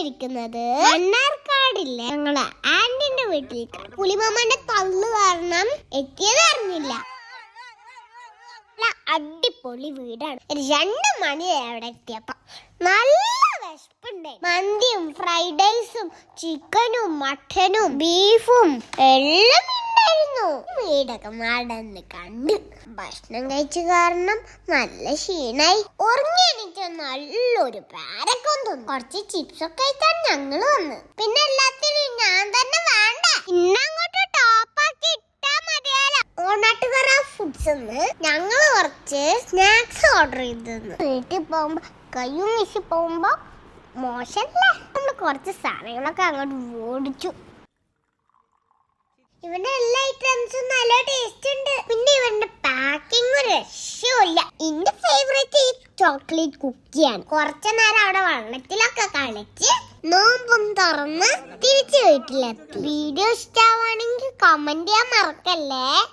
പോയിരിക്കുന്നത് മണ്ണാർക്കാടില്ലേ ഞങ്ങളെ ആന്റിന്റെ വീട്ടിലേക്ക്. പുലിമാമന്റെ തള്ളു കാരണം എത്തിയത് അറിഞ്ഞില്ല. അടിപൊളി വീടാണ്. 2 മണി അവിടെ എത്തിയപ്പോ നല്ല വിശപ്പുണ്ട്. മന്തിയും ഫ്രൈഡ് റൈസും ചിക്കനും മട്ടനും ബീഫും എല്ലാം ഉണ്ടായിരുന്നു. വീടൊക്കെ നടന്ന് കണ്ട് ഭക്ഷണം കഴിച്ച കാരണം നല്ല ക്ഷീണായി. ഉറങ്ങി എനിക്ക് നല്ലൊരു പാരക്കം തോന്നി. കുറച്ച് ചിപ്സ് ഒക്കെ കഴിക്കാൻ ഞങ്ങള് വന്ന്. പിന്നെ എല്ലാത്തിനും ഞാൻ തന്നെ വേണ്ട, ഇന്നങ്ങോട്ട് ടോപ്പാക്കി ഇട്ടാ മതിയാലോ. ഓണാട്ടുകറ ഫുഡ്സ് ഞങ്ങള് കുറച്ച് സ്നാക്സ് ഓർഡർ ചെയ്തു. വീട്ടിൽ പോകുമ്പോ കയ്യും വീശി പോകുമ്പോ മോശമല്ലേ. നമ്മള് കുറച്ച് സാധനങ്ങളൊക്കെ അങ്ങോട്ട് ഓടിച്ചു. ഇവന്റെ എല്ലാ ഐറ്റംസും നല്ല ടേസ്റ്റ് ഉണ്ട്. പിന്നെ ഇവന്റെ പാക്കിംഗ് ഒരു രക്ഷയില്ല. എന്റെ ഫേവറേറ്റ് ഈ ചോക്ലേറ്റ് കുക്കിയാണ്. കുറച്ചു നേരം അവിടെ വെള്ളത്തിലൊക്കെ കളിച്ച് നോമ്പും തുറന്ന് തിരിച്ചു വീട്ടിലെത്തി. വീഡിയോ ഇഷ്ടമാണെങ്കിൽ കമന്റ് ചെയ്യാൻ മറക്കല്ലേ.